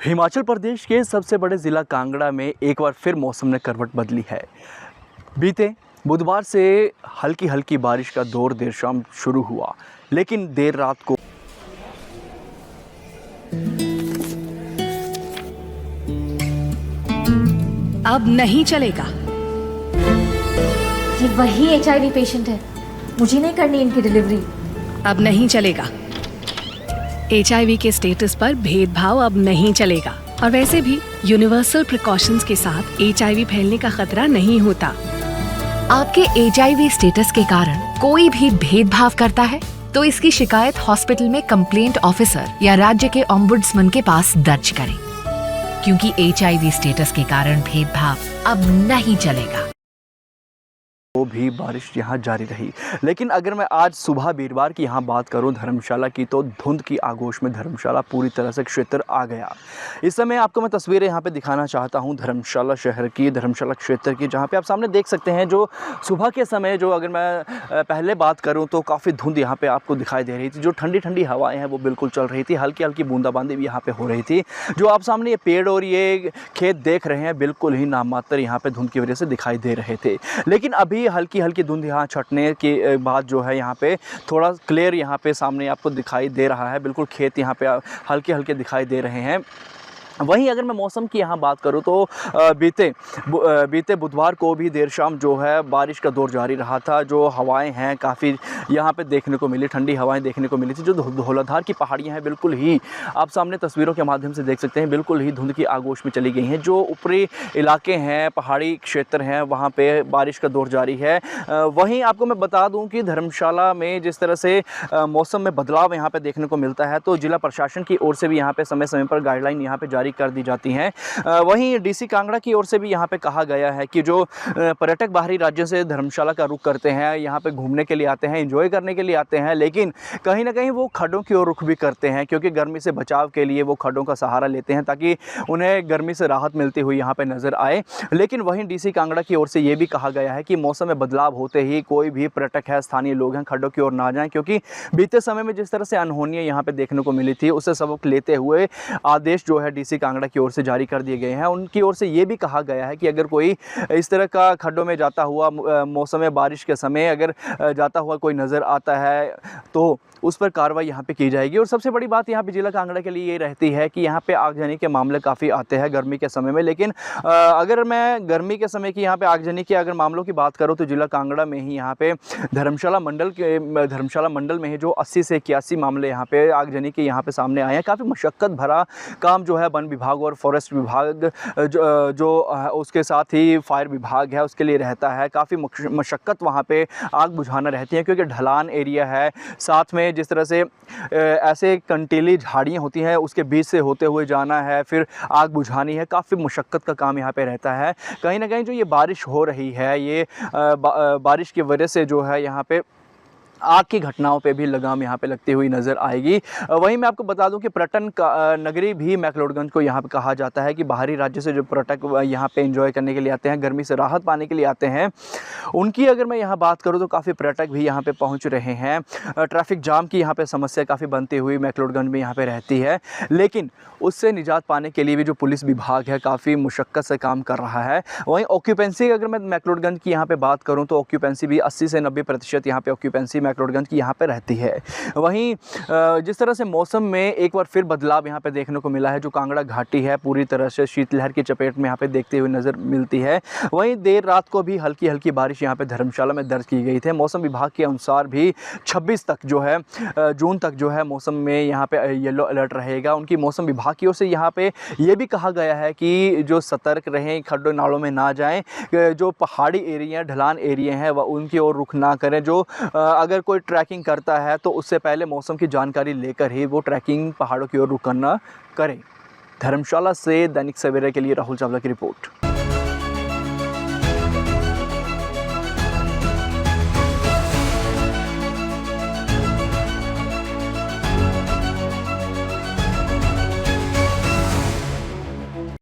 हिमाचल प्रदेश के सबसे बड़े ज़िला कांगड़ा में एक बार फिर मौसम ने करवट बदली है। बीते बुधवार से हल्की हल्की बारिश का दौर देर शाम शुरू हुआ, लेकिन देर रात को अब नहीं चलेगा। ये वही HIV पेशेंट है, मुझे नहीं करनी इनकी डिलीवरी। अब नहीं चलेगा। HIV के स्टेटस पर भेदभाव अब नहीं चलेगा। और वैसे भी यूनिवर्सल प्रिकॉशंस के साथ HIV फैलने का खतरा नहीं होता। आपके HIV स्टेटस के कारण कोई भी भेदभाव करता है तो इसकी शिकायत हॉस्पिटल में कंप्लेंट ऑफिसर या राज्य के ओम्बुड्समैन के पास दर्ज करें, क्योंकि HIV स्टेटस के कारण भेदभाव अब नहीं चलेगा। वो भी बारिश यहाँ जारी रही, लेकिन अगर मैं आज सुबह वीरवार की यहाँ बात करूँ धर्मशाला की, तो धुंध की आगोश में धर्मशाला पूरी तरह से क्षेत्र आ गया। इस समय आपको मैं तस्वीरें यहाँ पे दिखाना चाहता हूँ धर्मशाला शहर की, धर्मशाला क्षेत्र की, जहाँ पे आप सामने देख सकते हैं जो सुबह के समय जो अगर मैं पहले बात करूँ तो काफ़ी धुंध यहाँ पर आपको दिखाई दे रही थी। जो ठंडी ठंडी हवाएँ हैं वो बिल्कुल चल रही थी, हल्की हल्की बूंदाबांदी भी यहाँ पर हो रही थी। जो आप सामने ये पेड़ और ये खेत देख रहे हैं बिल्कुल ही नाममात्र यहाँ पर धुंध की वजह से दिखाई दे रहे थे, लेकिन अभी हल्की हल्की धुंध यहाँ छटने के बाद जो है यहाँ पे थोड़ा क्लियर यहाँ पे सामने आपको दिखाई दे रहा है। बिल्कुल खेत यहाँ पे हल्के हल्के दिखाई दे रहे हैं। वहीं अगर मैं मौसम की यहाँ बात करूँ तो बीते बुधवार को भी देर शाम जो है बारिश का दौर जारी रहा था। जो हवाएं हैं काफ़ी यहाँ पे देखने को मिली, ठंडी हवाएं देखने को मिली थी। जो धौलाधार की पहाड़ियाँ हैं बिल्कुल ही आप सामने तस्वीरों के माध्यम से देख सकते हैं, बिल्कुल ही धुंध की आगोश में चली गई हैं। जो ऊपरी इलाके हैं, पहाड़ी क्षेत्र हैं, वहाँ पर बारिश का दौर जारी है। वहीं आपको मैं बता दूँ कि धर्मशाला में जिस तरह से मौसम में बदलाव यहाँ पर देखने को मिलता है, तो जिला प्रशासन की ओर से भी यहाँ पर समय समय पर गाइडलाइन यहाँ पर कर दी जाती हैं। वहीं डीसी कांगड़ा की ओर से भी यहाँ पे कहा गया है कि जो पर्यटक बाहरी राज्यों से धर्मशाला का रुख करते हैं, यहाँ पे घूमने के लिए आते हैं, एंजॉय करने के लिए आते हैं, लेकिन कहीं ना कहीं वो खड्डों की ओर रुख भी करते हैं, क्योंकि गर्मी से बचाव के लिए वो खड्डों का सहारा लेते हैं ताकि उन्हें गर्मी से राहत मिलती हुई यहाँ पे नजर आए। लेकिन वहीं डीसी कांगड़ा की ओर से ये भी कहा गया है कि मौसम में बदलाव होते ही कोई भी पर्यटक है, स्थानीय लोग हैं, खड्डों की ओर ना जाएं, क्योंकि बीते समय में जिस तरह से अनहोनियां यहाँ पे देखने को मिली थी, उससे सबक लेते हुए आदेश जो है डीसी कांगड़ा की ओर से जारी कर दिए गए हैं। उनकी ओर से ये भी कहा गया है कि अगर कोई इस तरह का खड्डों में जाता हुआ मौसम में बारिश के समय अगर जाता हुआ कोई नज़र आता है तो उस पर कार्रवाई यहाँ पे की जाएगी। और सबसे बड़ी बात यहाँ पे जिला कांगड़ा के लिए ये रहती है कि यहाँ पे आगजनी के मामले काफ़ी आते हैं गर्मी के समय में, लेकिन अगर मैं गर्मी के समय की यहाँ पे आगजनी के अगर मामलों की बात करूँ तो जिला कांगड़ा में ही यहाँ पे धर्मशाला मंडल में ही जो 80 से 81 मामले यहाँ पे आगजनी के यहाँ पे सामने आए हैं। काफ़ी मशक्क़त भरा काम जो है वन विभाग और फॉरेस्ट विभाग जो उसके साथ ही फायर विभाग है उसके लिए रहता है। काफ़ी मशक्क़त वहाँ पे आग बुझाना रहती है, क्योंकि ढलान एरिया है, साथ में जिस तरह से ऐसे कंटीली झाड़ियाँ होती हैं उसके बीच से होते हुए जाना है, फिर आग बुझानी है। काफ़ी मशक्क़त का काम यहाँ पे रहता है। कहीं ना कहीं जो ये बारिश हो रही है, ये बारिश की वजह से जो है यहाँ पे आग की घटनाओं पे भी लगाम यहाँ पे लगती हुई नज़र आएगी। वहीं मैं आपको बता दूं कि पर्यटन का नगरी भी मैक्लोडगंज को यहाँ पे कहा जाता है कि बाहरी राज्य से जो पर्यटक यहाँ पे एंजॉय करने के लिए आते हैं, गर्मी से राहत पाने के लिए आते हैं, उनकी अगर मैं यहाँ बात करूँ तो काफ़ी पर्यटक भी यहाँ पे पहुँच रहे हैं। ट्रैफिक जाम की यहाँ पर समस्या काफ़ी बनती हुई मैक्लोडगंज में यहाँ पर रहती है, लेकिन उससे निजात पाने के लिए भी जो पुलिस विभाग है काफ़ी मुशक्क़त से काम कर रहा है। वहीं ऑक्यूपेंसी अगर मैं मैक्लोडगंज की यहाँ पर बात करूँ तो ऑक्यूपेंसी भी 80 से 90% यहाँ पर ऑक्यूपेंसी मैक्लोडगंज की यहाँ पे रहती है। वहीं जिस तरह से मौसम में एक बार फिर बदलाव यहाँ पे देखने को मिला है, जो कांगड़ा घाटी है पूरी तरह से शीतलहर की चपेट में यहाँ पे देखते हुए नज़र मिलती है। वहीं देर रात को भी हल्की हल्की बारिश यहाँ पे धर्मशाला में दर्ज की गई थी। मौसम विभाग के अनुसार भी 26 तक जो है जून तक जो है मौसम में यहाँ पे येलो अलर्ट रहेगा। उनकी मौसम विभाग की ओर से यहाँ पे ये भी कहा गया है कि जो सतर्क रहें, खड्डों नालों में ना जाएँ, जो पहाड़ी एरिया ढलान एरिया हैं वह उनकी ओर रुख ना करें। जो अगर कोई ट्रैकिंग करता है तो उससे पहले मौसम की जानकारी लेकर ही वो ट्रैकिंग पहाड़ों की ओर रुख करना करें। धर्मशाला से दैनिक सवेरा के लिए राहुल चावला की रिपोर्ट।